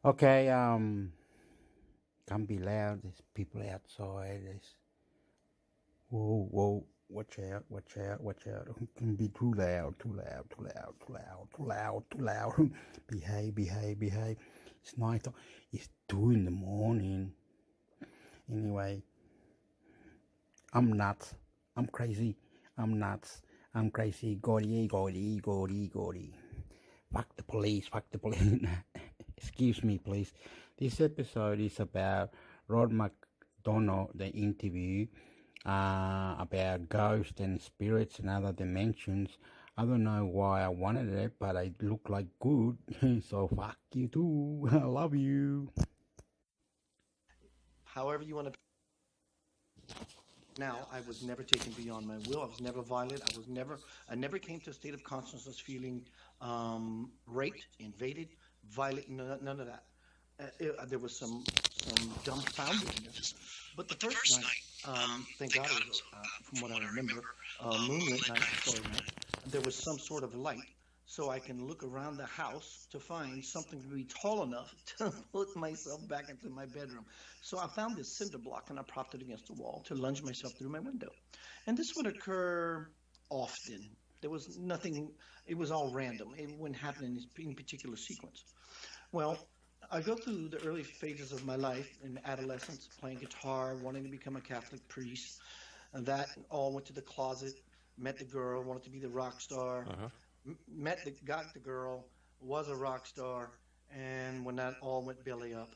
Okay, can't be loud. There's people outside. There's whoa, whoa. Watch out, watch out, watch out. Don't be too loud, too loud, too loud, too loud, too loud, too loud. Behave, behave, behave. It's night. It's 2 in the morning. Anyway, I'm nuts. I'm crazy. I'm nuts. I'm crazy. Gordy, gordy, gordy, gordy. Fuck the police. Fuck the police. Excuse me, please. This episode is about Rod McDonough, the interview about ghosts and spirits and other dimensions. I don't know why I wanted it, but it looked like good. So fuck you too. I love you. However you want to. Now, I was never taken beyond my will. I was never violent. I never came to a state of consciousness feeling raped, invaded, violent. None of that. There was some dumbfoundedness. But the first night, thank God it was, from what I remember, moonlit night, starry night. There was some sort of light, so I can look around the house to find something to be tall enough to put myself back into my bedroom. So I found this cinder block and I propped it against the wall to lunge myself through my window. And this would occur often. There was nothing, it was all random. It wouldn't happen in particular sequence. Well, I go through the early phases of my life in adolescence, playing guitar, wanting to become a Catholic priest. And that all went to the closet, met the girl, wanted to be the rock star, Uh huh. got the girl, was a rock star, and when that all went belly up,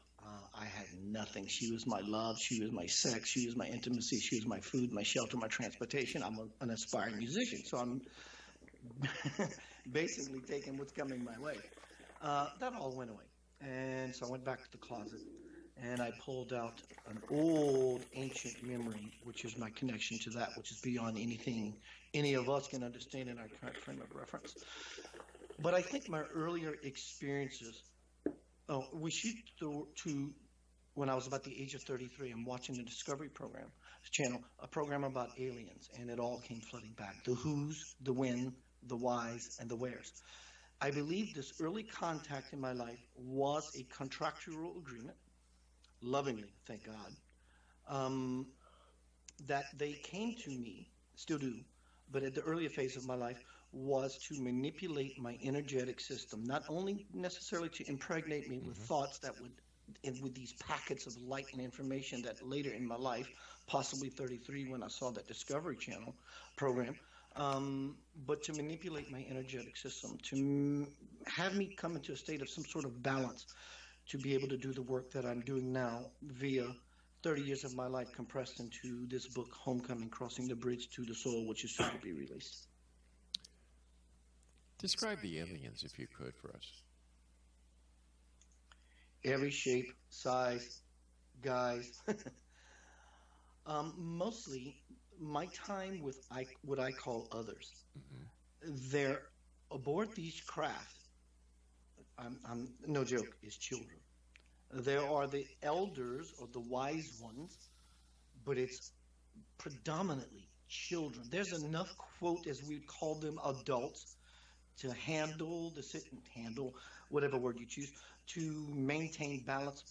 I had nothing. She was my love, she was my sex, she was my intimacy, she was my food, my shelter, my transportation. An aspiring musician, so I'm basically taking what's coming my way. That all went away, and so I went back to the closet, and I pulled out an old ancient memory, which is my connection to that, which is beyond anything any of us can understand in our current frame of reference. But I think my earlier experiences, oh, we shoot to when I was about the age of 33. I'm watching the Discovery program channel, a program about aliens, and it all came flooding back. The who's, the when, the whys, and the wheres. I believe this early contact in my life was a contractual agreement, lovingly, thank God, um, that they came to me, still do, but at the earlier phase of my life, was to manipulate my energetic system, not only necessarily to impregnate me with Hmm. thoughts that would, and with these packets of light and information that later in my life, possibly 33 when I saw that Discovery Channel program, but to manipulate my energetic system, to have me come into a state of some sort of balance to be able to do the work that I'm doing now via 30 years of my life compressed into this book, Homecoming, Crossing the Bridge to the Soul, which is soon to be released. Describe the aliens if you could for us. Every shape, size, guys. Mostly my time with what I call others. Hmm. They're aboard these craft. I'm no joke. Is children. There are the elders or the wise ones, but it's predominantly children. There's enough, quote, as we call them, adults to handle handle whatever word you choose to maintain balance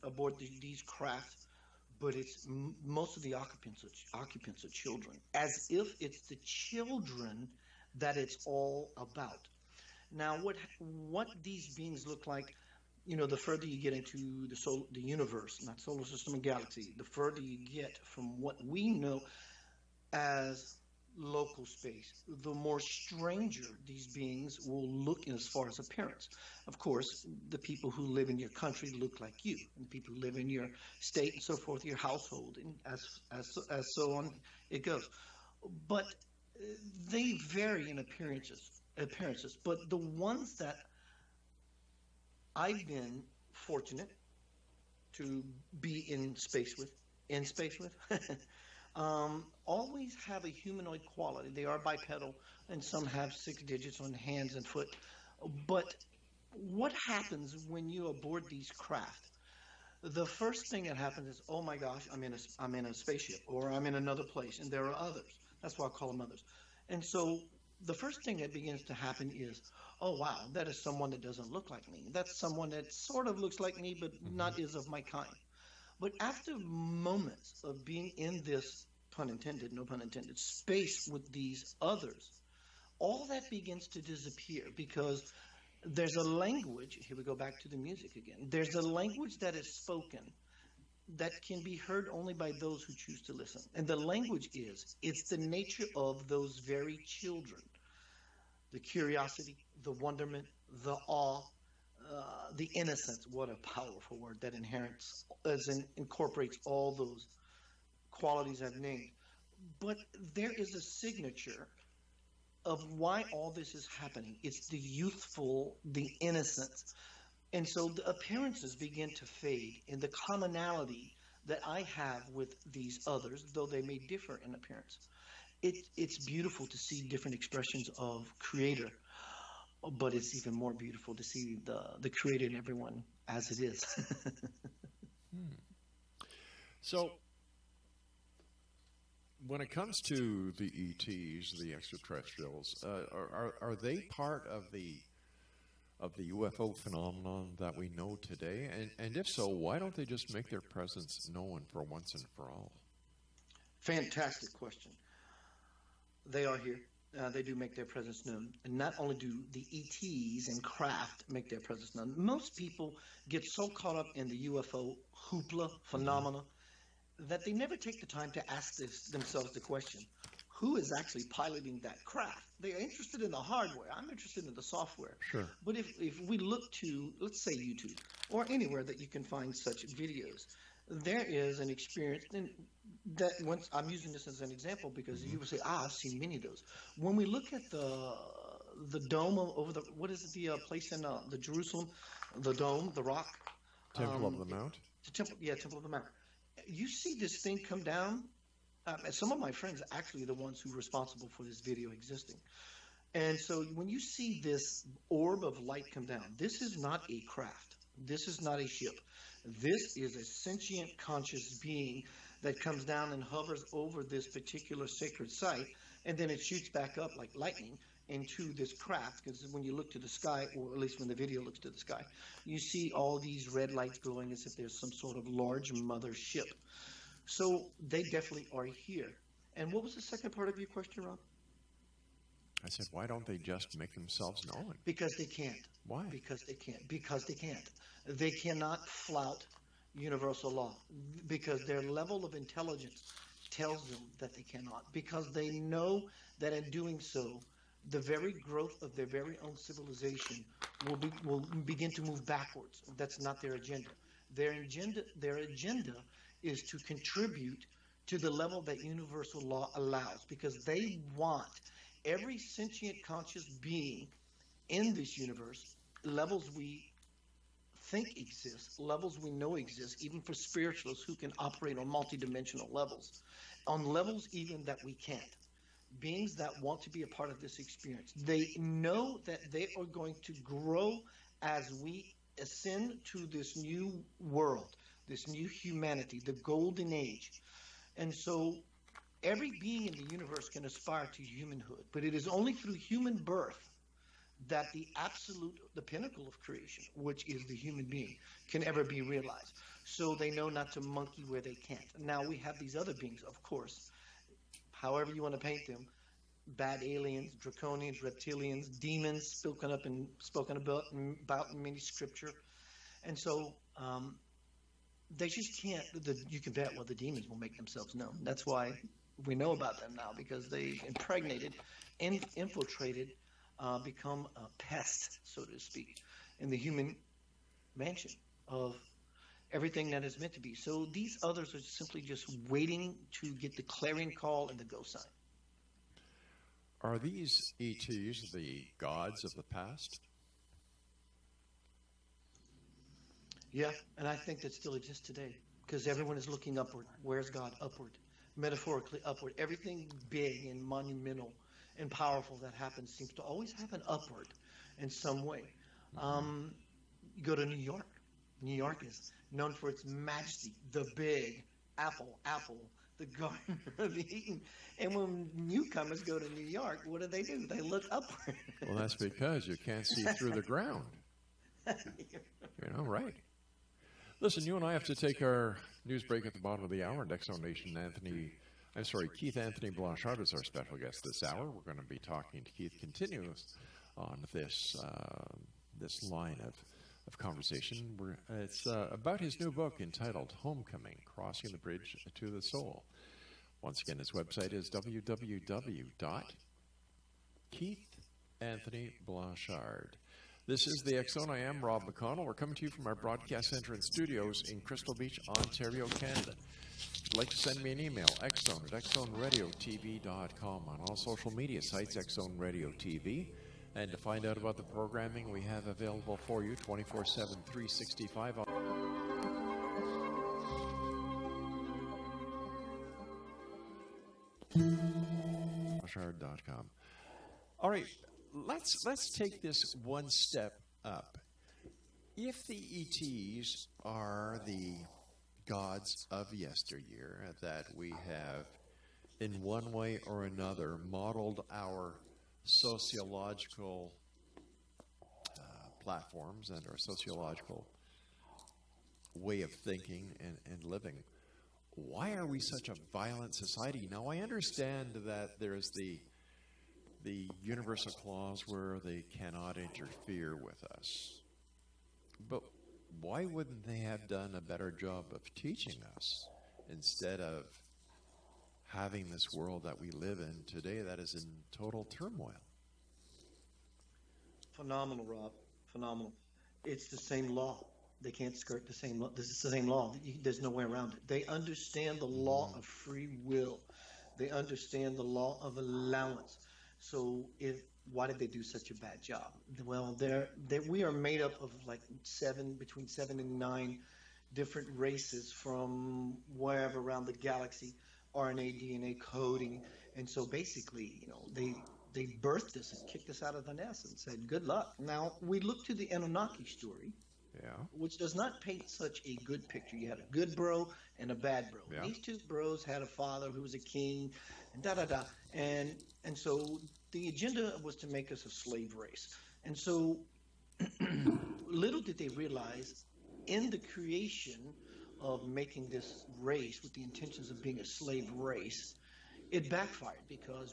aboard these crafts. But it's most of the occupants are children, as if it's the children that it's all about. Now, what these beings look like, the further you get into the universe, not solar system and galaxy, the further you get from what we know as local space, the more stranger these beings will look in as far as appearance. Of course, the people who live in your country look like you, and the people who live in your state and so forth, your household, and as so on it goes. But they vary in appearances. But the ones that I've been fortunate to be in space with, always have a humanoid quality. They are bipedal, and some have 6 digits on hands and foot. But what happens when you aboard these craft? The first thing that happens is, oh my gosh, I'm in a spaceship, or I'm in another place, and there are others. That's why I call them others. And so the first thing that begins to happen is, oh, wow, that is someone that doesn't look like me. That's someone that sort of looks like me, but Hmm. not is of my kind. But after moments of being in this, pun intended, no pun intended, space with these others, all that begins to disappear because there's a language. Here we go back to the music again. There's a language that is spoken that can be heard only by those who choose to listen. And the language is, it's the nature of those very children, the curiosity, the wonderment, the awe, the innocence. What a powerful word that incorporates all those qualities I've named. But there is a signature of why all this is happening. It's the youthful, the innocence. And so the appearances begin to fade, and the commonality that I have with these others, though they may differ in appearance, it's beautiful to see different expressions of creator, but it's even more beautiful to see the creator in everyone as it is. Hmm. So, when it comes to the ETs, the extraterrestrials, are they part of the UFO phenomenon that we know today? And if so, why don't they just make their presence known for once and for all? Fantastic question. They are here. They do make their presence known. And not only do the ETs and craft make their presence known, most people get so caught up in the UFO hoopla Hmm. phenomena that they never take the time to ask themselves the question, who is actually piloting that craft? They are interested in the hardware. I'm interested in the software. Sure. But if we look to, let's say, YouTube or anywhere that you can find such videos, there is an experience, and that once I'm using this as an example because Hmm. you would say, I've seen many of those. When we look at the dome over the, what is it, the place in the Jerusalem, the dome, the rock, Temple of um, the Mount? the temple, yeah, Temple of the Mount. You see this thing come down. And some of my friends are actually the ones who are responsible for this video existing. And so when you see this orb of light come down, this is not a craft. This is not a ship. This is a sentient conscious being that comes down and hovers over this particular sacred site, and then it shoots back up like lightning into this craft. Because when you look to the sky, or at least when the video looks to the sky, you see all these red lights glowing as if there's some sort of large mother ship. So they definitely are here. And what was the second part of your question, Rob? I said, why don't they just make themselves known? Because they can't. Why? Because they can't. Because they can't. They cannot flout universal law because their level of intelligence tells them that they cannot. Because they know that in doing so, the very growth of their very own civilization will begin to move backwards. That's not their agenda. Their agenda is to contribute to the level that universal law allows because they want every sentient conscious being in this universe, levels we think exist, levels we know exist, even for spiritualists who can operate on multidimensional levels, on levels even that we can't. Beings that want to be a part of this experience. They know that they are going to grow as we ascend to this new world, this new humanity, the golden age. And so every being in the universe can aspire to humanhood, but it is only through human birth that the absolute, the pinnacle of creation, which is the human being, can ever be realized. So they know not to monkey where they can't. Now we have these other beings, of course, however you want to paint them, bad aliens, draconians, reptilians, demons, spoken about in many scripture. And so they just can't. You can bet, well, the demons will make themselves known. That's why we know about them now because they impregnated, infiltrated, become a pest, so to speak, in the human mansion of everything that is meant to be. So these others are simply just waiting to get the clarion call and the go sign. Are these ETs the gods of the past? Yeah, and I think that still exists today because everyone is looking upward. Where's God? Upward. Metaphorically upward. Everything big and monumental and powerful that happens seems to always happen upward in some way. Hmm. Um, you go to New York. New York is known for its majesty, the big apple, the Garden of Eden. And when newcomers go to New York, what do? They look upward. Well, that's because you can't see through the ground. Right. Listen, you and I have to take our news break at the bottom of the hour. Next on Nation, Keith Anthony Blanchard is our special guest this hour. We're going to be talking to Keith continuous on this line of conversation. It's about his new book entitled Homecoming, Crossing the Bridge to the Soul. Once again, his website is www.KeithAnthonyBlanchard. This is the X Zone. I am Rob McConnell. We're coming to you from our broadcast center and studios in Crystal Beach, Ontario, Canada. If you'd like to send me an email, xzone@xzoneradiotv.com. On all social media sites, Xzone Radio TV. And to find out about the programming we have available for you 24/7, 365 on Blanchard.com. All right, let's take this one step up. If the ETs are the gods of yesteryear that we have, in one way or another, modeled our sociological platforms and our sociological way of thinking and living, why are we such a violent society? Now, I understand that there's the universal clause where they cannot interfere with us. But why wouldn't they have done a better job of teaching us instead of having this world that we live in today that is in total turmoil? Phenomenal, Rob. Phenomenal. It's the same law. They can't skirt the same law. This is the same law. There's no way around it. They understand the law of free will. They understand the law of allowance. So why did they do such a bad job? Well, we are made up of like between 7 and 9 different races from wherever around the galaxy, RNA, DNA coding. And so basically, they birthed us and kicked us out of the nest and said, good luck. Now, we look to the Anunnaki story, which does not paint such a good picture. You had a good bro and a bad bro. Yeah. These two bros had a father who was a king, and da-da-da. And so the agenda was to make us a slave race. And so little did they realize in the creation of making this race with the intentions of being a slave race, it backfired because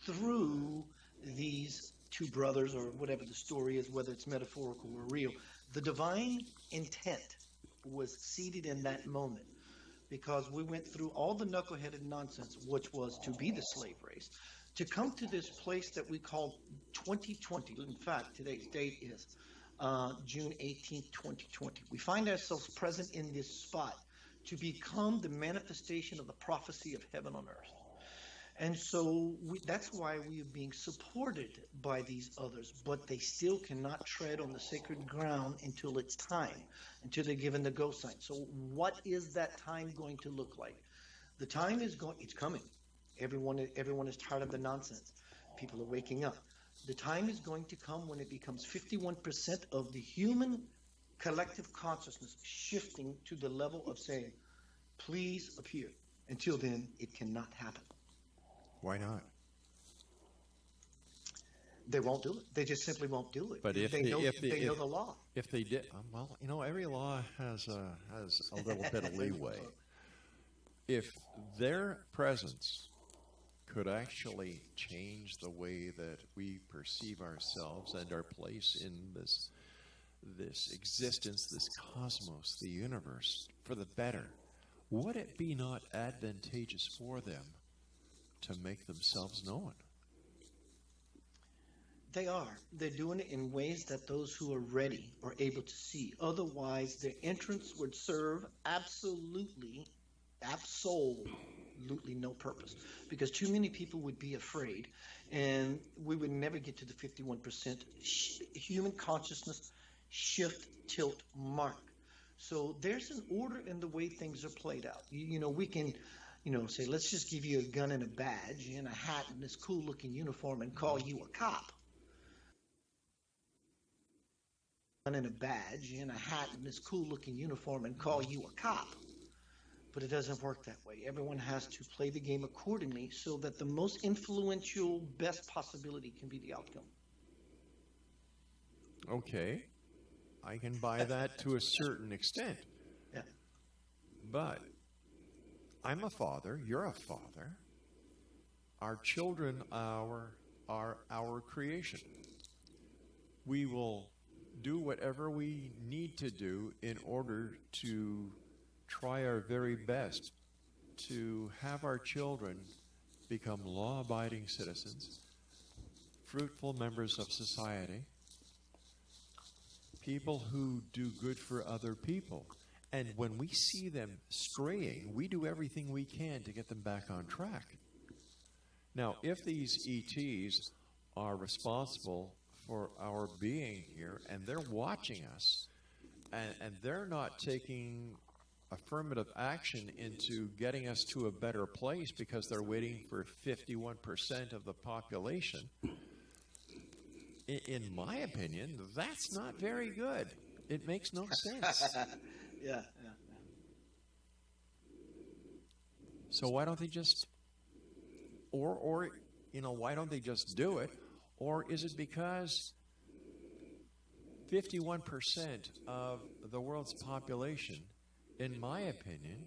through these two brothers, or whatever the story is, whether it's metaphorical or real, the divine intent was seated in that moment because we went through all the knuckleheaded nonsense, which was to be the slave race, to come to this place that we call 2020. In fact, today's date is June 18th, 2020. We find ourselves present in this spot to become the manifestation of the prophecy of heaven on earth. And so that's why we are being supported by these others, but they still cannot tread on the sacred ground until it's time, until they're given the go sign. So what is that time going to look like? The time is it's coming. Everyone is tired of the nonsense. People are waking up. The time is going to come when it becomes 51% of the human collective consciousness shifting to the level of saying, please appear. Until then, it cannot happen. Why not? They won't do it. They just simply won't do it. But they know the law. If they did, well, every law has a little bit of leeway. If their presence could actually change the way that we perceive ourselves and our place in this existence, this cosmos, the universe, for the better, would it be not advantageous for them to make themselves known? They are. They're doing it in ways that those who are ready are able to see. Otherwise, their entrance would serve absolutely no purpose, because too many people would be afraid, and we would never get to the 51% human consciousness shift tilt mark. So there's an order in the way things are played out. We can say, let's just give you a gun and a badge and a hat and this cool looking uniform and call you a cop. Gun and a badge and a hat and this cool looking uniform and call you a cop. But it doesn't work that way. Everyone has to play the game accordingly so that the most influential, best possibility can be the outcome. Okay, I can buy that to a certain extent. Yeah. But I'm a father, you're a father. Our children are our creation. We will do whatever we need to do in order to try our very best to have our children become law-abiding citizens, fruitful members of society, people who do good for other people. And when we see them straying, we do everything we can to get them back on track. Now, if these ETs are responsible for our being here, and they're watching us, and they're not taking affirmative action into getting us to a better place because they're waiting for 51% of the population, in my opinion, that's not very good. It makes no sense. Yeah. So why don't they just, or why don't they just do it? Or is it because 51% of the world's population, in my opinion,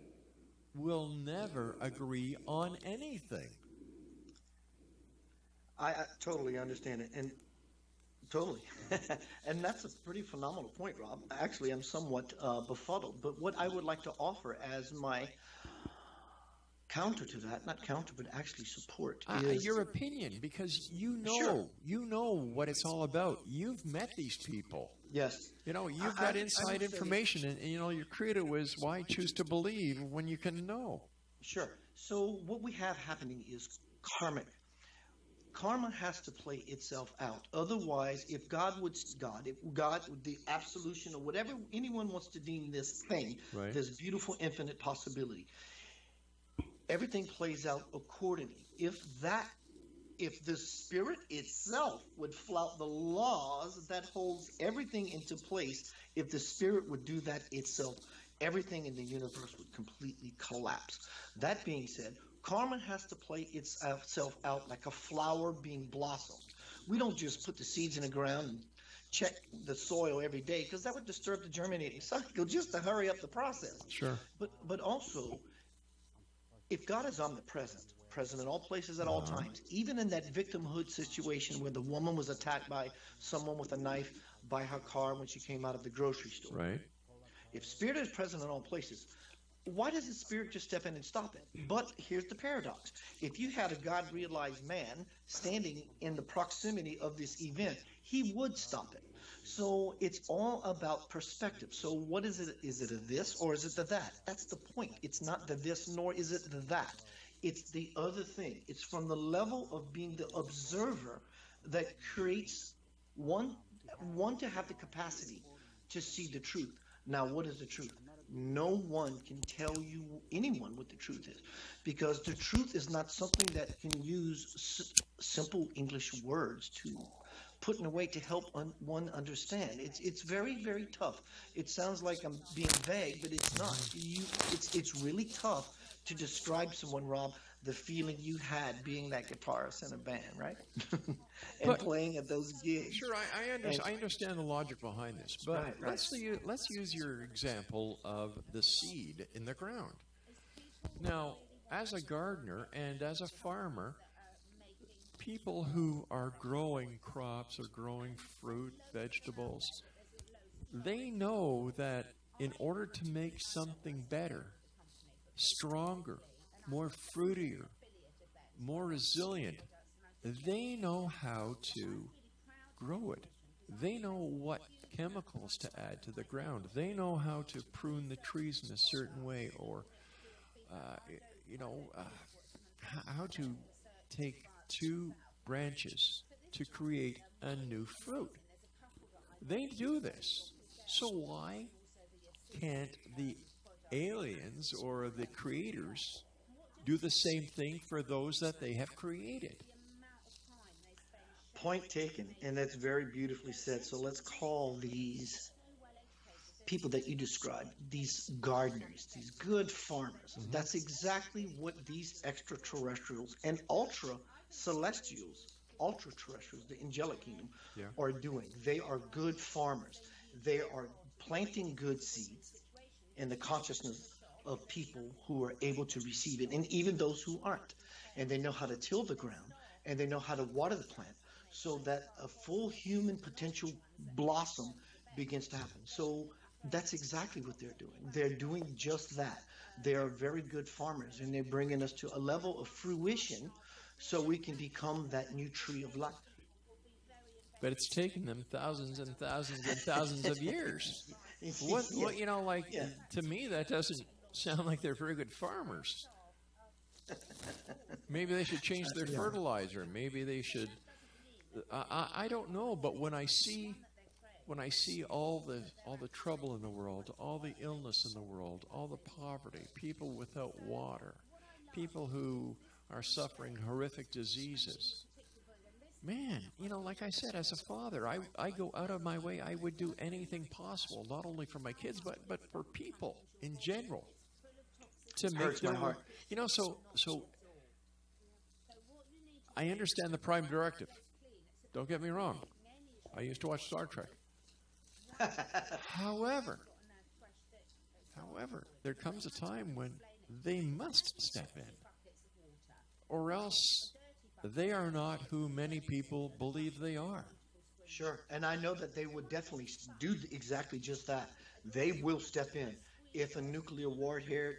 will never agree on anything? I totally understand it, and totally. And that's a pretty phenomenal point, Rob. Actually, I'm somewhat befuddled, but what I would like to offer as my counter to that, not counter, but actually support, is your opinion, because Sure. you know what it's all about. You've met these people. Yes. You've I got would inside say- information, and your credo is why choose to believe when you can know. Sure. So what we have happening is karmic. Karma has to play itself out. Otherwise, if the absolution or whatever anyone wants to deem this thing, Right. this beautiful infinite possibility, everything plays out accordingly. If the spirit itself would flout the laws that holds everything into place, if the spirit would do that itself, everything in the universe would completely collapse. That being said, karma has to play itself out like a flower being blossomed. We don't just put the seeds in the ground and check the soil every day, because that would disturb the germinating cycle just to hurry up the process. Sure. But also, if God is omnipresent, present in all places at all times, even in that victimhood situation where the woman was attacked by someone with a knife by her car when she came out of the grocery store. Right. If spirit is present in all places, why doesn't spirit just step in and stop it? But here's the paradox. If you had a God-realized man standing in the proximity of this event, he would stop it. So it's all about perspective. So what is it? Is it a this or is it the that? That's the point. It's not the this nor is it the that. It's the other thing. It's from the level of being the observer that creates one to have the capacity to see the truth. Now, what is the truth? No one can tell anyone what the truth is, because the truth is not something that can use simple English words to put in a way to help one understand. It's very, very tough. It sounds like I'm being vague, but it's not. It's really tough to describe someone, Rob, the feeling you had being that guitarist in a band, right? And playing at those gigs. Sure, I understand the logic behind this, but Right. let's use your example of the seed in the ground. Now, as a gardener and as a farmer, people who are growing crops or growing fruit, vegetables, they know that in order to make something better, stronger, more fruitier, more resilient, they know how to grow it. They know what chemicals to add to the ground. They know how to prune the trees in a certain way, or how to take two branches to create a new fruit. They do this. So why can't the aliens or the creators do the same thing for those that they have created? Point taken, and that's very beautifully said. So let's call these people that you described, these gardeners, these good farmers. That's exactly what these extraterrestrials and ultra celestials, ultra terrestrials, the angelic kingdom, Yeah. are doing. They are good farmers. They are planting good seeds in the consciousness of people who are able to receive it, and even those who aren't. And they know how to till the ground, and they know how to water the plant so that a full human potential blossom begins to happen. So that's exactly what they're doing. They're doing just that. They are very good farmers, and they're bringing us to a level of fruition so we can become that new tree of life. But it's taken them thousands and thousands and thousands of years. What you know, like, Yeah. to me, that doesn't sound like they're very good farmers. Maybe they should change their fertilizer. Maybe they should. I don't know. But when I see all the trouble in the world, all the illness in the world, all the poverty, people without water, people who are suffering horrific diseases. Man, you know, like I said, as a father, I go out of my way. I would do anything possible, not only for my kids, but for people in general, to make Hurts my their heart. You know, so I understand the Prime Directive. Don't get me wrong. I used to watch Star Trek. However, there comes a time when they must step in, or else they are not who many people believe they are. Sure. And I know that they would definitely do exactly just that. They will step in. If a nuclear warhead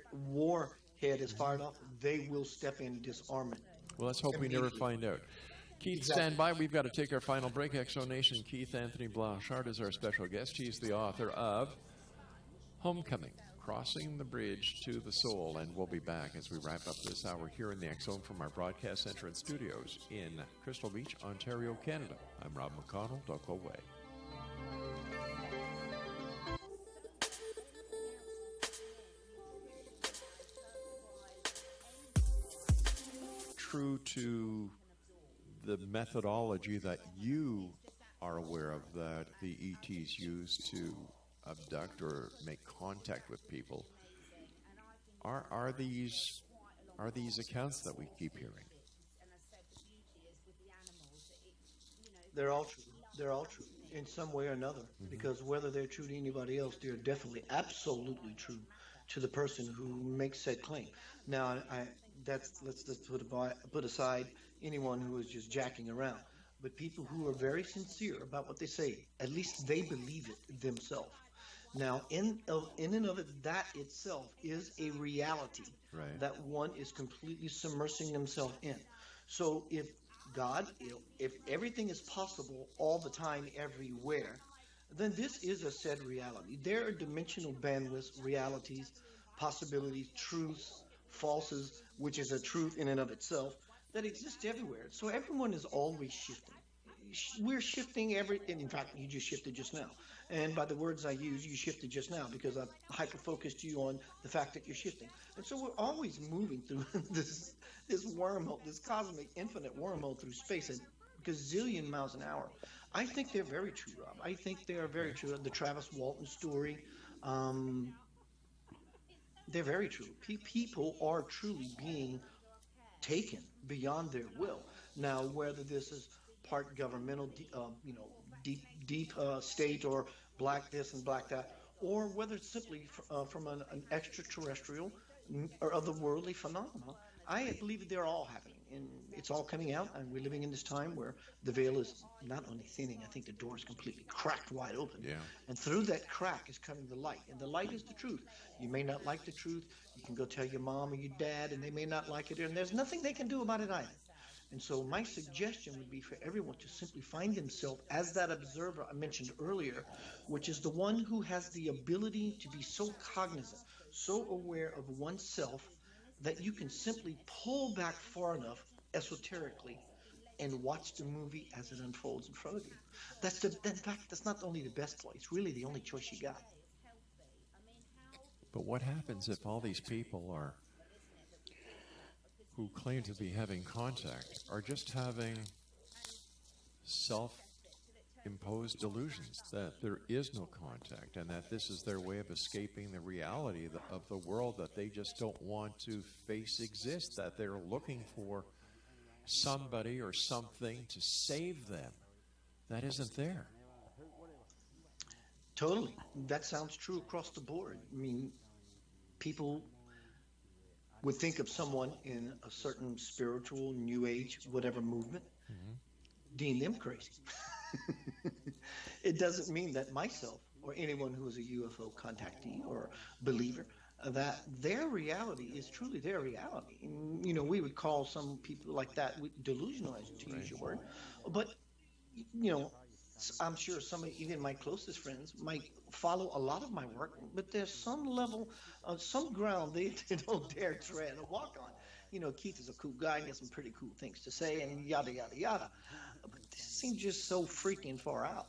is fired off, they will step in and disarm it. Well, let's hope we never find out. Keith, stand by. We've got to take our final break. Exo Nation, Keith Anthony Blanchard is our special guest. He's the author of Homecoming, Crossing the Bridge to the Soul. And we'll be back as we wrap up this hour here in the X Zone from our broadcast center and studios in Crystal Beach, Ontario, Canada. I'm Rob McConnell. Don't go away. True to the methodology that you are aware of that the ETs use to abduct or make contact with people, are these accounts that we keep hearing? They're all true. They're all true in some way or another. Because whether they're true to anybody else, they're definitely, absolutely true to the person who makes said claim. Now, let's just put aside anyone who is just jacking around. But people who are very sincere about what they say, at least they believe it themselves. Now, in and of it, that itself is a reality Right. that one is completely submersing themselves in. So if everything is possible all the time, everywhere, then this is a said reality. There are dimensional bandwidths, realities, possibilities, truths, falses, which is a truth in and of itself, that exist everywhere. So everyone is always shifting. We're shifting in fact, you just shifted just now. And by the words I use, you shifted just now because I hyper-focused you on the fact that you're shifting. And so we're always moving through this wormhole, this cosmic infinite wormhole through space at gazillion miles an hour. I think they're very true, Rob. I think they are very true. The Travis Walton story, they're very true. People are truly being taken beyond their will. Now, whether this is part governmental, deep state, or black this and black that, or whether it's simply from an extraterrestrial or otherworldly phenomenon, I believe they're all happening, and it's all coming out. And we're living in this time where the veil is not only thinning, I think the door is completely cracked wide open. Yeah. And through that crack is coming the light, and the light is the truth. You may not like the truth. You can go tell your mom or your dad, and they may not like it, and there's nothing they can do about it either. And so my suggestion would be for everyone to simply find himself as that observer I mentioned earlier, which is the one who has the ability to be so cognizant, so aware of oneself, that you can simply pull back far enough esoterically and watch the movie as it unfolds in front of you. In fact, that's not only the best place, really the only choice you got. But what happens if all these people who claim to be having contact are just having impose delusions that there is no contact and that this is their way of escaping the reality of the world that they just don't want to face exist, that they're looking for somebody or something to save them that isn't there. Totally. That sounds true across the board. I mean, people would think of someone in a certain spiritual, new age, whatever movement, deem them crazy. It doesn't mean that myself or anyone who is a UFO contactee or believer, that their reality is truly their reality. And, we would call some people like that delusional, to use your word. But, I'm sure even my closest friends might follow a lot of my work, but there's some level, some ground they don't dare tread or walk on. Keith is a cool guy and has some pretty cool things to say and yada, yada, yada. But this seems just so freaking far out.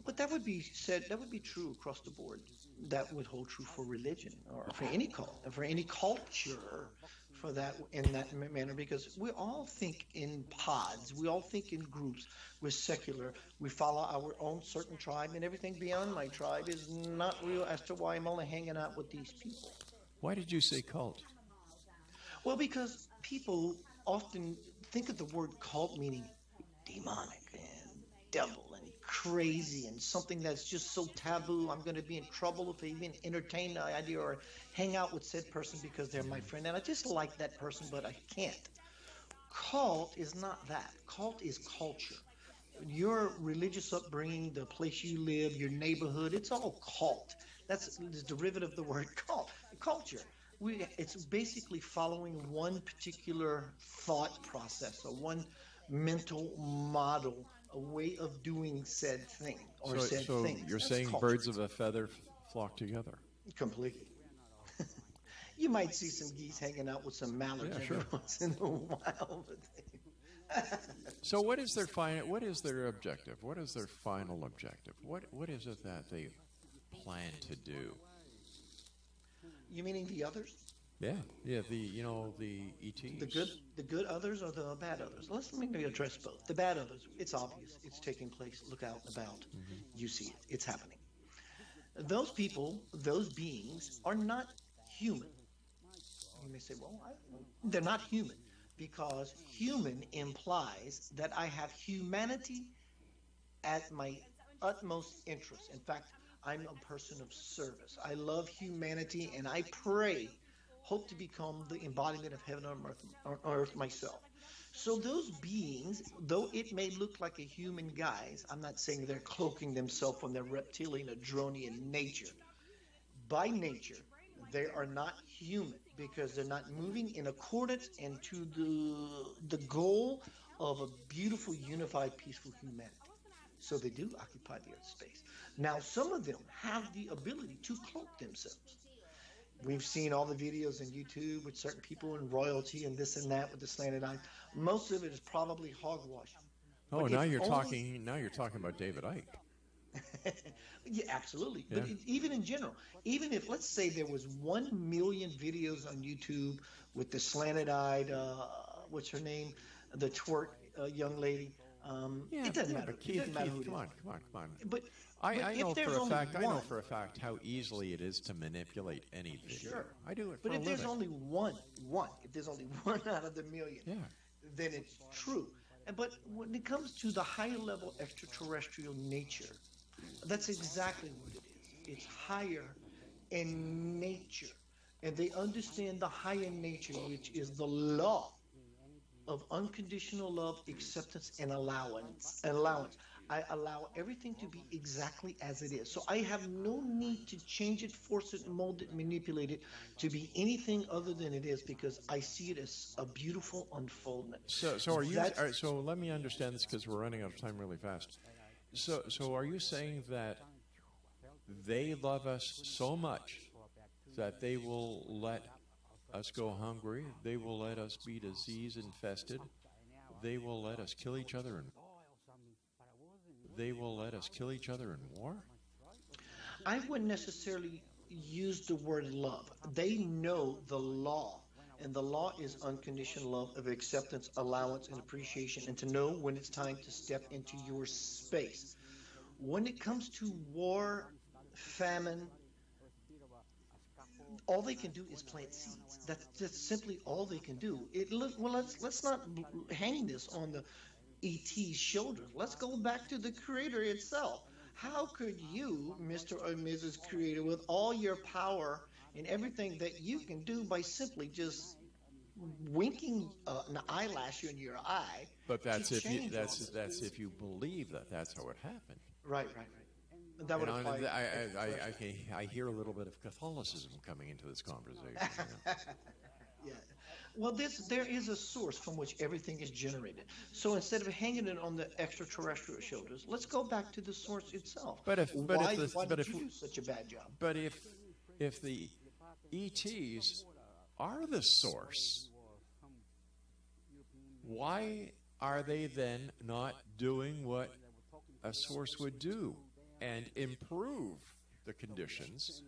But that would be true across the board. That would hold true for religion or for any cult, or for any culture for that in that manner, because we all think in pods, we all think in groups. We're secular, we follow our own certain tribe, and everything beyond my tribe is not real as to why I'm only hanging out with these people. Why did you say cult? Well, because people often think of the word cult meaning demonic and devil and crazy and something that's just so taboo. I'm going to be in trouble if I even entertain the idea or hang out with said person because they're my friend and I just like that person, but I can't. Cult is not that. Cult is culture. Your religious upbringing, the place you live, your neighborhood, it's all cult. That's the derivative of the word cult. Culture. It's basically following one particular thought process or one mental model, a way of doing said thing or said thing. You're saying culture. Birds of a feather flock together. Completely. You might see some geese hanging out with some mallards every once in a while. So what is their objective? What is their final objective? What is it that they plan to do? You meaning the others? Yeah. The ETs. The good others or the bad others? Let me address both. The bad others, it's obvious. It's taking place. Look out and about. You see it. It's happening. Those people, those beings are not human. You may say, well, they're not human, because human implies that I have humanity at my utmost interest. In fact, I'm a person of service. I love humanity, and I hope to become the embodiment of heaven on earth myself. So those beings, though it may look like a human guise, I'm not saying they're cloaking themselves from their reptilian or dronian nature. By nature, they are not human, because they're not moving in accordance and to the goal of a beautiful, unified, peaceful humanity. So they do occupy the earth space. Now, some of them have the ability to cloak themselves. We've seen all the videos on YouTube with certain people in royalty and this and that with the slanted eyes. Most of it is probably hogwash. Oh, now you're talking about David Icke. Yeah, absolutely. Yeah. But even in general, even if, let's say there was 1 million videos on YouTube with the slanted-eyed, what's her name, the twerk young lady. It doesn't matter. Keith, it doesn't matter who come on. But I know for a fact how easily it is to manipulate any video. Sure. I do it. But if there's only one, if there's only one out of the million, then it's true. But when it comes to the higher level extraterrestrial nature, that's exactly what it is. It's higher in nature, and they understand the higher nature, which is the law of unconditional love, acceptance, and allowance. I allow everything to be exactly as it is. So I have no need to change it, force it, mold it, manipulate it to be anything other than it is, because I see it as a beautiful unfoldment. So let me understand this, because we're running out of time really fast. So are you saying that they love us so much that they will let us go hungry, they will let us be disease infested, they will let us kill each other in war? I wouldn't necessarily use the word love. They know the law, and the law is unconditional love of acceptance, allowance, and appreciation, and to know when it's time to step into your space. When it comes to war, famine, all they can do is plant seeds. That's simply all they can do. Well, let's not hang this on the ET's shoulders. Let's go back to the creator itself. How could you, Mr. or Mrs. Creator, with all your power and everything that you can do by simply just winking an eyelash in your eye But to that's if you change all this? that's if you believe that that's how it happened. Right, right, right. And that would And apply. I hear a little bit of Catholicism coming into this conversation. Yeah. Well, there is a source from which everything is generated. So instead of hanging it on the extraterrestrial shoulders, let's go back to the source itself. But if Why but did if you do such a bad job? but if the ETs are the source, why are they then not doing what a source would do and improve the conditions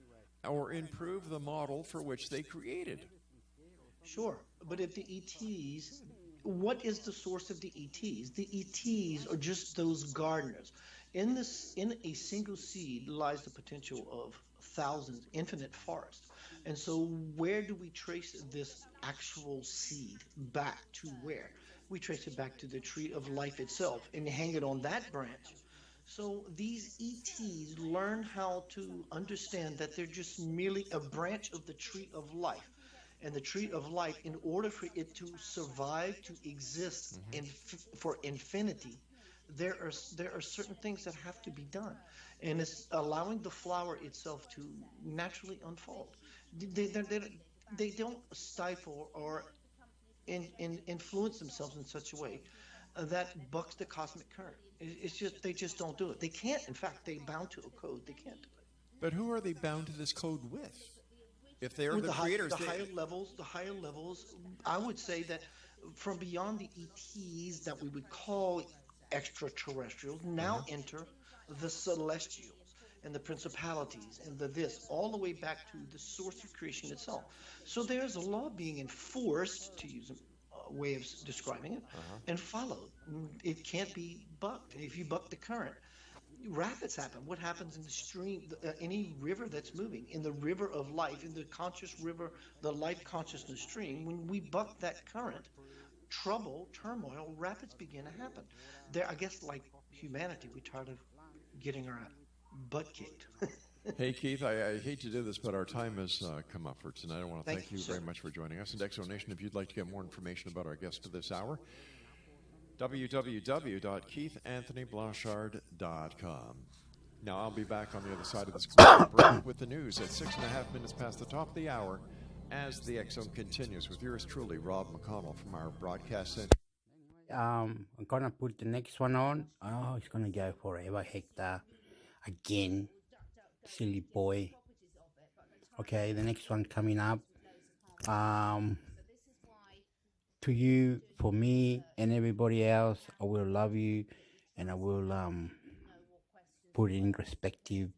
or improve the model for which they created? Sure, but if the ETs, what is the source of the ETs? The ETs are just those gardeners. In a single seed lies the potential of thousands, infinite forests. And so where do we trace this actual seed back to where? We trace it back to the tree of life itself and hang it on that branch. So these ETs learn how to understand that they're just merely a branch of the tree of life. And the tree of life, in order for it to survive, to exist for infinity, there are certain things that have to be done, and it's allowing the flower itself to naturally unfold. They don't stifle or influence themselves in such a way that bucks the cosmic current. It's just they just don't do it. They can't. In fact, they bound to a code. They can't do it. But who are they bound to this code with? If they are With the creators, the higher levels, I would say that from beyond the ETs that we would call extraterrestrials, now enter the celestials and the principalities and the this, all the way back to the source of creation itself. So there's a law being enforced, to use a way of describing it, and followed. It can't be bucked. If you buck the current, rapids happen. What happens in the stream, any river that's moving, in the river of life, in the conscious river, the life consciousness stream, when we buck that current, trouble, turmoil, rapids begin to happen. There, I guess, like humanity, we're tired of getting our butt kicked. Hey, Keith, I hate to do this, but our time has come up for tonight. I want to thank you sir. very much for joining us. And Exonation, if you'd like to get more information about our guest for this hour, www.keithanthonyblanchard.com. Now, I'll be back on the other side of this break with the news at 6.5 minutes past the top of the hour as the X Zone continues with yours truly, Rob McConnell from our broadcast center. I'm gonna put the next one on. Oh, it's gonna go forever, Hector. Again. Silly boy. Okay, the next one coming up. To you, for me, and everybody else, I will love you, and I will put in perspective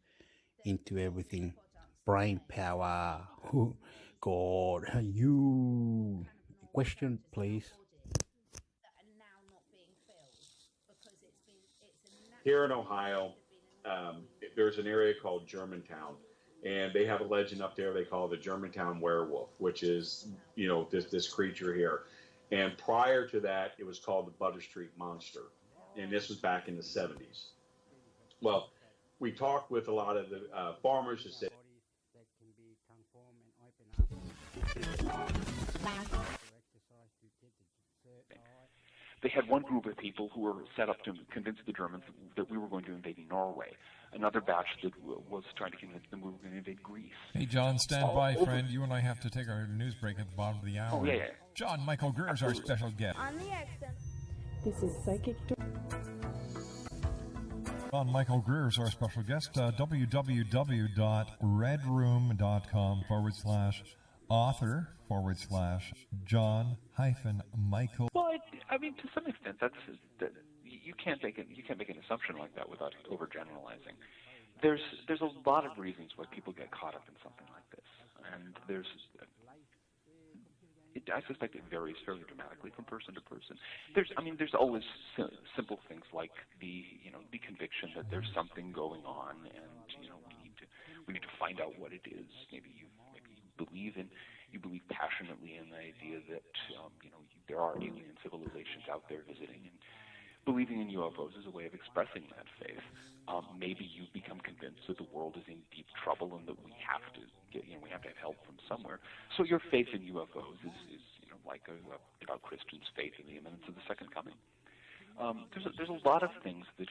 into everything. Brain power. God, you. Question, please. Here in Ohio, there's an area called Germantown, and they have a legend up there they call the Germantown werewolf, which is, this creature here. And prior to that, it was called the Butter Street Monster, and this was back in the 70s. Well, we talked with a lot of the farmers who said they had one group of people who were set up to convince the Germans that we were going to invade Norway. Another batch that was trying to convince them we were going to invade Greece. Hey, John, stand by, friend. You and I have to take our news break at the bottom of the hour. Oh, yeah. John Michael Greer is our special guest. On the accent. This is Psychic. John Michael Greer is our special guest. www.redroom.com/author/John-Michael. Well, I mean, to some extent, you can't make an assumption like that without overgeneralizing. There's a lot of reasons why people get caught up in something like this, and I suspect it varies fairly dramatically from person to person. There's always simple things like the conviction that there's something going on, and we need to find out what it is. Maybe you believe passionately in the idea that there are alien civilizations out there visiting, and believing in UFOs is a way of expressing that faith. Maybe you become convinced that the world is in deep trouble and that we have to have help from somewhere. So your faith in UFOs is like a devout Christian's faith in the imminence of the second coming. There's a lot of things that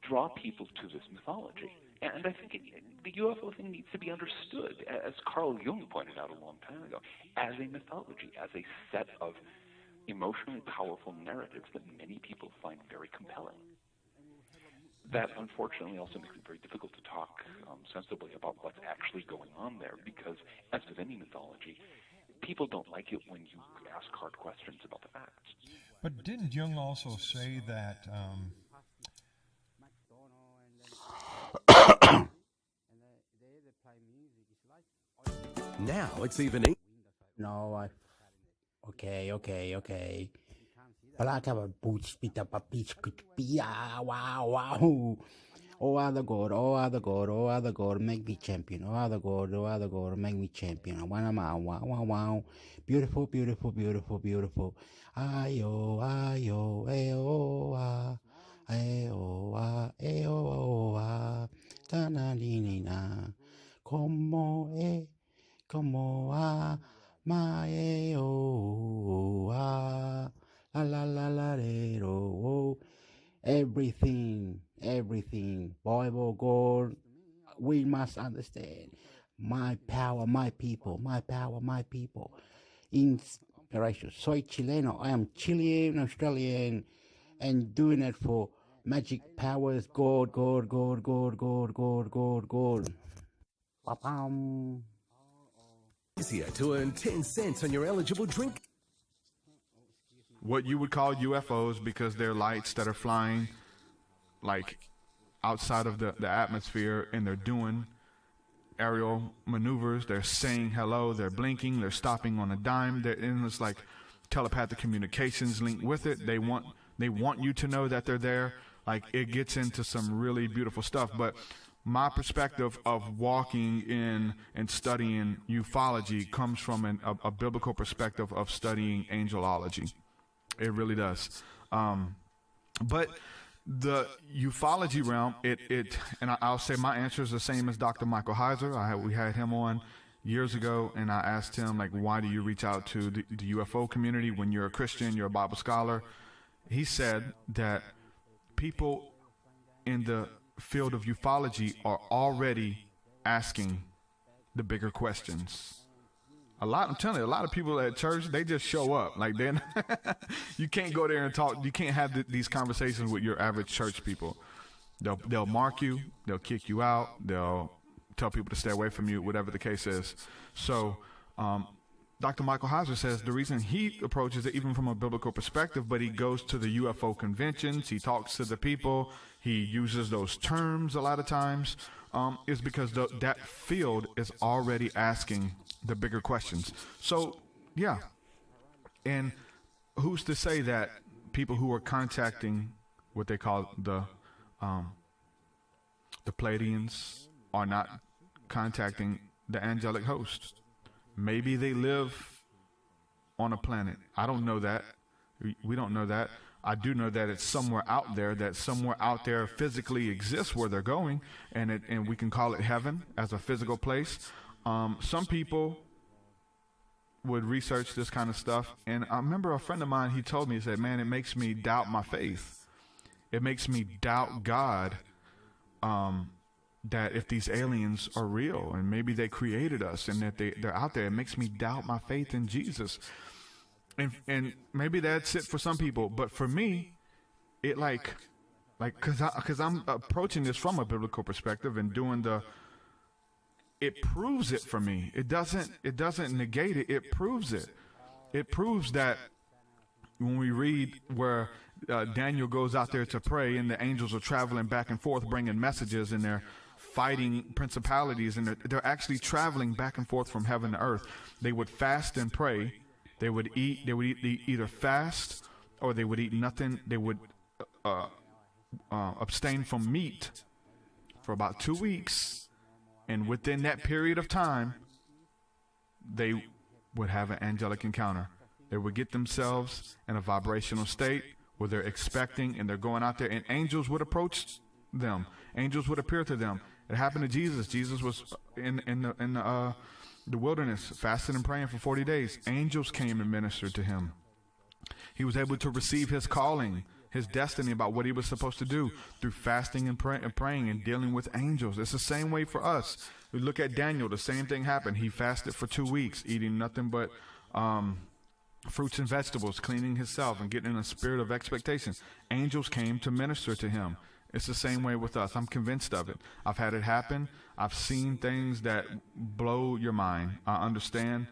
draw people to this mythology, and I think the UFO thing needs to be understood, as Carl Jung pointed out a long time ago, as a mythology, as a set of emotionally powerful narratives that many people find very compelling. That, unfortunately, also makes it very difficult to talk sensibly about what's actually going on there, because, as with any mythology, people don't like it when you ask hard questions about the facts. But didn't Jung also say that Now it's even No, okay. Palaka boots pita papich wow. Oh other God, make me champion. Oh other God, make me champion. I wanna wow. Beautiful. Ayo, ayo, tananina. Como ma la everything Bible God, we must understand my power, my people, inspiration. Soy Chileno, I am Chilean, Australian, and doing it for magic powers, God. Ba-bam. easier to earn 10 cents on your eligible drink. What you would call UFOs, because they're lights that are flying like outside of the atmosphere, and they're doing aerial maneuvers. They're saying hello, they're blinking, they're stopping on a dime. And it's like telepathic communications linked with it. They want you to know that they're there. Like, it gets into some really beautiful stuff. But my perspective of walking in and studying ufology comes from a biblical perspective of studying angelology. It really does. But the ufology realm, and I'll say my answer is the same as Dr. Michael Heiser. We had him on years ago, and I asked him, like, why do you reach out to the UFO community when you're a Christian, you're a Bible scholar? He said that people in the field of ufology are already asking the bigger questions. I'm telling you, a lot of people at church, they just show up. Like, then you can't go there and talk. You can't have these conversations with your average church people. They'll mark you. They'll kick you out. They'll tell people to stay away from you, whatever the case is. So Dr. Michael Heiser says the reason he approaches it, even from a biblical perspective, but he goes to the UFO conventions, he talks to the people, he uses those terms a lot of times, is because that field is already asking the bigger questions. So, yeah. And who's to say that people who are contacting what they call the Pleiadians are not contacting the angelic host? Maybe they live on a planet. I don't know that. We don't know that. I do know that it's somewhere out there, physically exists where they're going, and we can call it heaven as a physical place. Some people would research this kind of stuff, and I remember a friend of mine, he told me, he said, man, it makes me doubt my faith. It makes me doubt God, that if these aliens are real and maybe they created us and that they're out there, it makes me doubt my faith in Jesus. And maybe that's it for some people, but for me, it because I'm approaching this from a biblical perspective and doing it proves it for me. It doesn't negate it. It proves it. It proves that when we read where Daniel goes out there to pray and the angels are traveling back and forth bringing messages, and they're fighting principalities, and they're actually traveling back and forth from heaven to earth. They would fast and pray They would either fast or they would eat nothing. They would abstain from meat for about 2 weeks, and within that period of time, they would have an angelic encounter. They would get themselves in a vibrational state where they're expecting and they're going out there, and angels would approach them. Angels would appear to them. It happened to Jesus. Jesus was in the wilderness, fasting and praying for 40 days. Angels came and ministered to him. He was able to receive his calling, his destiny about what he was supposed to do through fasting and praying and dealing with angels. It's the same way for us. We look at Daniel. The same thing happened. He fasted for 2 weeks, eating nothing but fruits and vegetables, cleaning himself and getting in a spirit of expectation. Angels came to minister to him. It's the same way with us. I'm convinced of it. I've had it happen. I've seen things that blow your mind. I understand.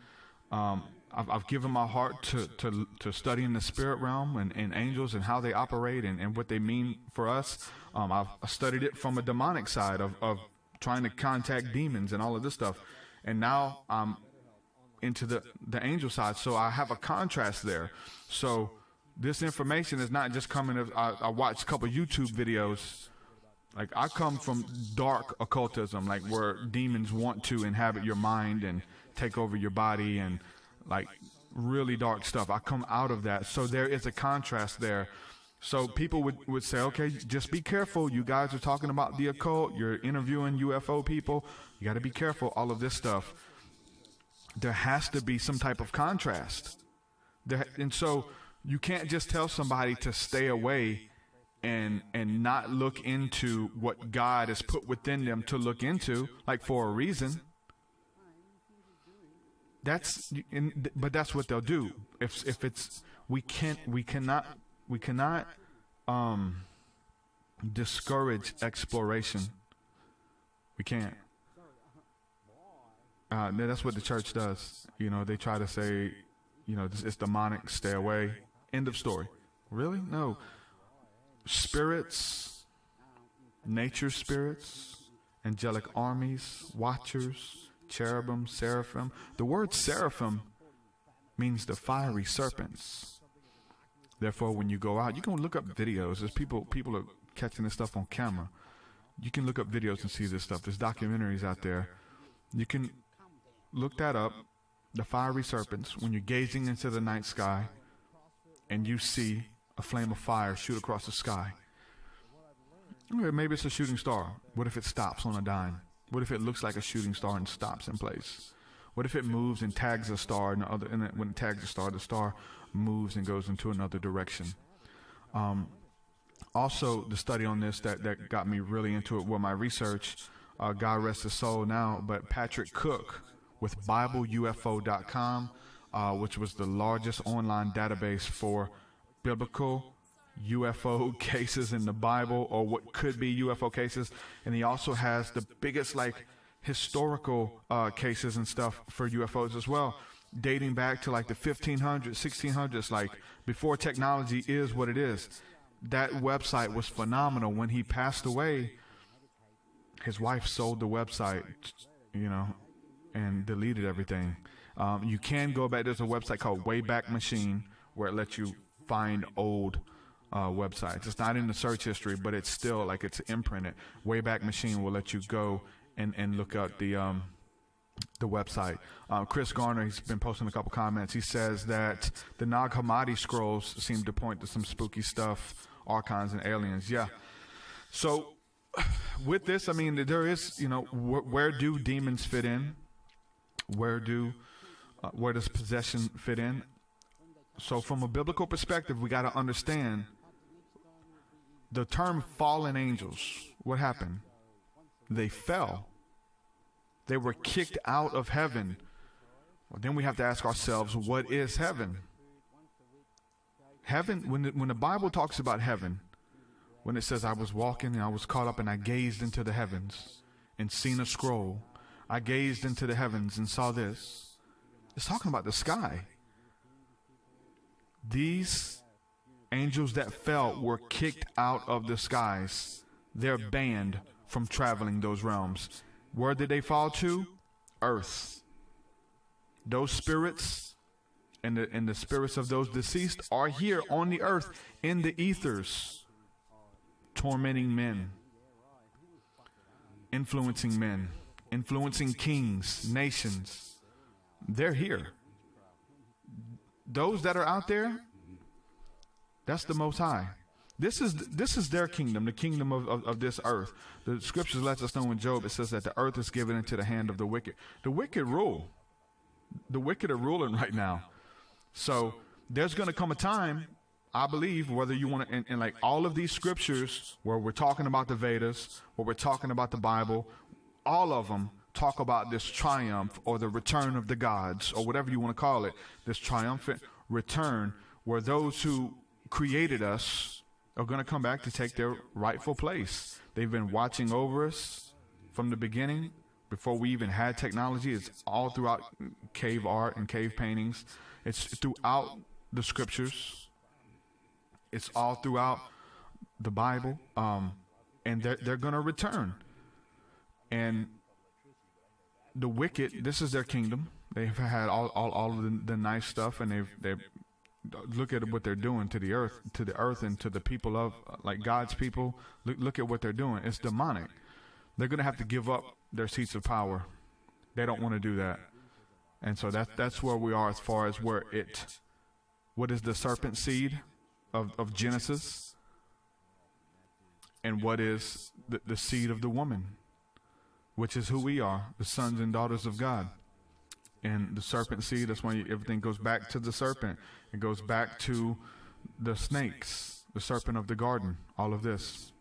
I've given my heart to studying the spirit realm and angels and how they operate and what they mean for us. I've studied it from a demonic side of trying to contact demons and all of this stuff. And now I'm into the angel side. So I have a contrast there. So this information is not just coming. I watched a couple YouTube videos. Like, I come from dark occultism, like where demons want to inhabit your mind and take over your body and like really dark stuff. I come out of that. So there is a contrast there. So people would say, okay, just be careful. You guys are talking about the occult. You're interviewing UFO people. You got to be careful. All of this stuff. There has to be some type of contrast. And so you can't just tell somebody to stay away and not look into what God has put within them to look into, like for a reason. But that's what they'll do. If it's we cannot discourage exploration. We can't. That's what the church does. You know, they try to say, you know, it's demonic, stay away. End of story. Really? No. Spirits, nature spirits, angelic armies, watchers, cherubim, seraphim. The word seraphim means the fiery serpents. Therefore, when you go out, you can look up videos. There's people are catching this stuff on camera. You can look up videos and see this stuff. There's documentaries out there. You can look that up. The fiery serpents, when you're gazing into the night sky and you see a flame of fire shoot across the sky. Maybe it's a shooting star. What if it stops on a dime? What if it looks like a shooting star and stops in place? What if it moves and tags a star, and when it tags the star moves and goes into another direction? Also, the study on this that got me really into it, well, my research, God rest his soul now, but Patrick Cook with BibleUFO.com, which was the largest online database for biblical UFO cases in the Bible, or what could be UFO cases. And he also has the biggest historical cases and stuff for UFOs as well, dating back to like the 1500s, 1600s, like before technology is what it is. That website was phenomenal. When he passed away, his wife sold the website, you know, and deleted everything. You can go back. There's a website called Wayback Machine where it lets you find old websites. It's not in the search history, but it's still like it's imprinted. Wayback Machine will let you go and look up the website. Chris Garner, he's been posting a couple comments. He says that the Nag Hammadi scrolls seem to point to some spooky stuff, archons and aliens. Yeah. So with this, I mean, there is, you know, where do demons fit in? Where does possession fit in? So from a biblical perspective, we got to understand the term fallen angels. What happened? They fell. They were kicked out of heaven. Well, then we have to ask ourselves, what is heaven? Heaven, when the Bible talks about heaven, when it says, I was walking and I was caught up and I gazed into the heavens and seen a scroll. I gazed into the heavens and saw this. It's talking about the sky. These angels that fell were kicked out of the skies. They're banned from traveling those realms. Where did they fall to? Earth. Those spirits And the spirits of those deceased are here on the earth in the ethers, tormenting men, influencing kings, nations. They're here. Those that are out there, that's the Most High. This is their kingdom, the kingdom of this earth. The scriptures lets us know in Job, it says that the earth is given into the hand of the wicked. The wicked rule. The wicked are ruling right now. So there's going to come a time, I believe, whether you want to, and like all of these scriptures where we're talking about the Vedas, where we're talking about the Bible, all of them talk about this triumph or the return of the gods or whatever you want to call it, this triumphant return where those who created us are going to come back to take their rightful place. They've been watching over us from the beginning, before we even had technology. It's all throughout cave art and cave paintings. It's throughout the scriptures. It's all throughout the Bible. And they're going to return. And the wicked, this is their kingdom. They've had all of the nice stuff, and they've look at what they're doing to the earth and to the people of, like God's people. Look at what they're doing. It's demonic. They're going to have to give up their seats of power. They don't want to do that. And so that's where we are as far as what is the serpent seed of Genesis, and what is the seed of the woman, which is who we are, the sons and daughters of God. And the serpent seed, that's why everything goes back to the serpent. It goes back to the snakes, the serpent of the garden, all of this.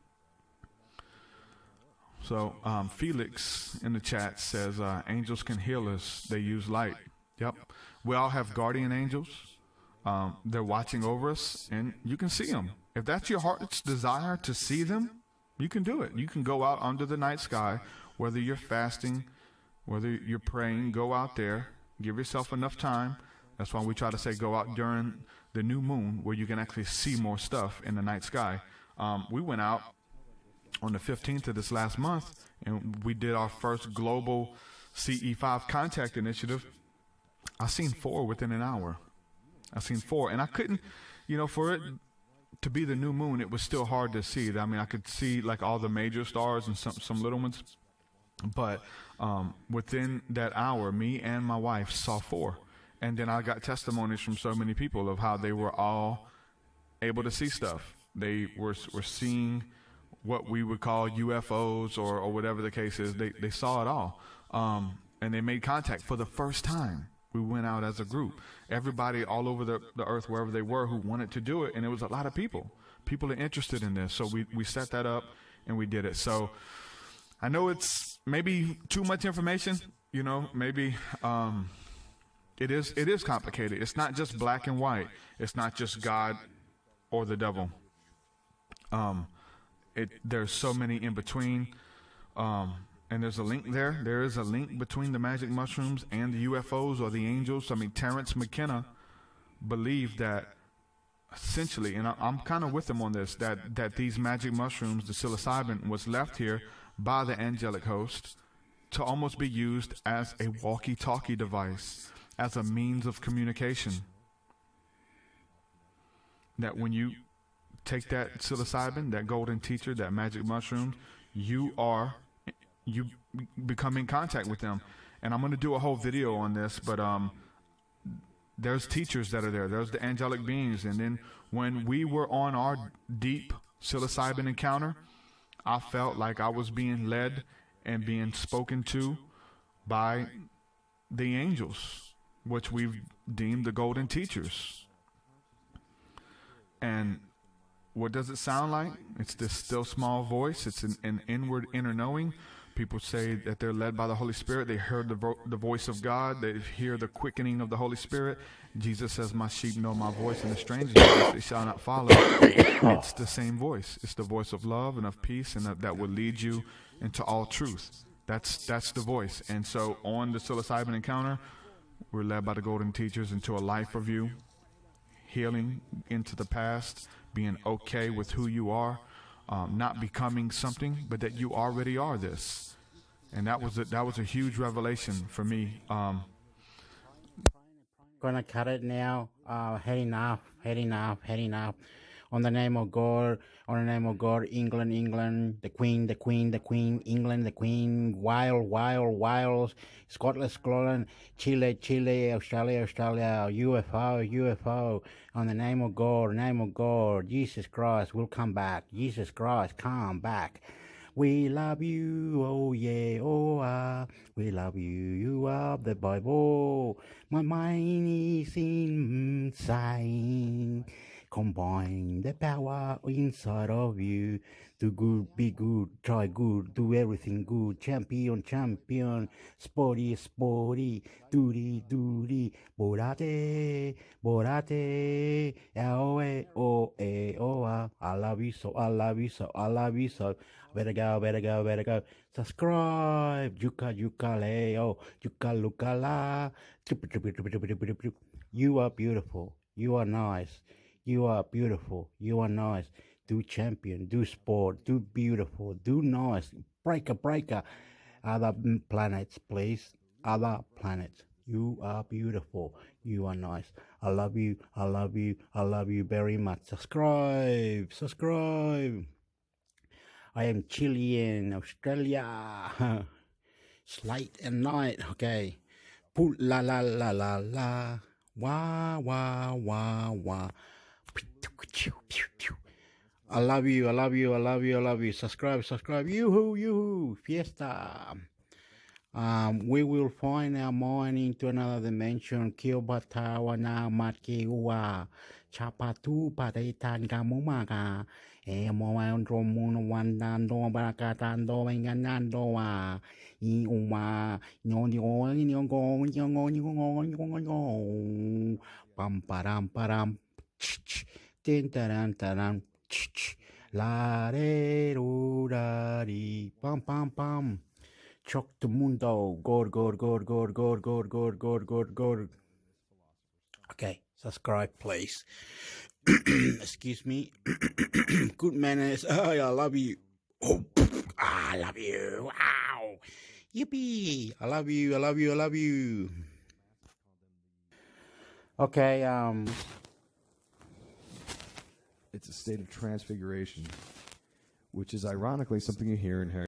So Felix in the chat says, angels can heal us. They use light. Yep. We all have guardian angels. They're watching over us, and you can see them. If that's your heart's desire to see them, you can do it. You can go out under the night sky, whether you're fasting, whether you're praying, go out there, give yourself enough time. That's why we try to say go out during the new moon, where you can actually see more stuff in the night sky. We went out on the 15th of this last month, and we did our first global CE5 contact initiative. I seen 4 within an hour. I seen 4, and I couldn't, for it to be the new moon, it was still hard to see. I mean, I could see like all the major stars and some little ones, but within that hour, me and my wife saw 4. And then I got testimonies from so many people of how they were all able to see stuff. They were seeing what we would call UFOs or whatever the case is. They saw it all. And they made contact for the first time. We went out as a group. Everybody all over the earth, wherever they were, who wanted to do it. And it was a lot of people. People are interested in this. So we set that up and we did it. So I know it's maybe too much information, maybe it is complicated. It's not just black and white. It's not just God or the devil. There's so many in between. And there's a link there. There is a link between the magic mushrooms and the UFOs or the angels. I mean, Terrence McKenna believed that essentially, and I'm kind of with him on this, that these magic mushrooms, the psilocybin, was left here by the angelic host to almost be used as a walkie-talkie device, as a means of communication. That when you take that psilocybin, that golden teacher, that magic mushroom, you become in contact with them. And I'm going to do a whole video on this, but there's teachers that are there. There's the angelic beings. And then when we were on our deep psilocybin encounter, I felt like I was being led and being spoken to by the angels, which we've deemed the golden teachers. And what does it sound like? It's this still small voice. It's an inward inner knowing. People say that they're led by the Holy Spirit. They heard the voice of God. They hear the quickening of the Holy Spirit. Jesus says, my sheep know my voice, and the stranger they shall not follow. It's the same voice. It's the voice of love and of peace, and that will lead you into all truth. That's the voice. And so on the psilocybin encounter, we're led by the golden teachers into a life review, healing into the past, being okay with who you are, not becoming something, but that you already are this. And that was a huge revelation for me. Gonna cut it now. Head enough. On the name of God, England, the Queen, England, the Queen, Wales, Scotland, Chile, Australia, UFO. On the name of God, Jesus Christ will come back. Jesus Christ, come back. We love you, oh yeah, oh ah. We love you, you are the Bible. My mind is insane. Combine the power inside of you. Do good, be good, try good, do everything good. Champion, sporty, duty, borate, oh, ah. I love you so. Better go. Subscribe, leo, la. You are beautiful. You are nice. You are beautiful. You are nice. Do champion. Do sport. Do beautiful. Do nice. Breaker. Other planets, please. Other planets. You are beautiful. You are nice. I love you very much. Subscribe. I am Chilean, Australia. Slate and night. Okay. Poo la. Wah. I love you. Subscribe. Yoo-hoo. Fiesta. We will find our mind into another dimension. Kilbatawana Matkiwa. Chapatu Pataitan Gamumaga. Moandromun Wandando Barakatando Enganandoa. Iuma. Nyongo. Param. Tintaran. La re ru da di. Pam. Choc the mundo. God. Okay, subscribe, please. Excuse me. Good manners. Oh, I love you. Oh, I love you. Wow. Yippee. I love you. Okay, It's a state of transfiguration, which is ironically something you hear in Harry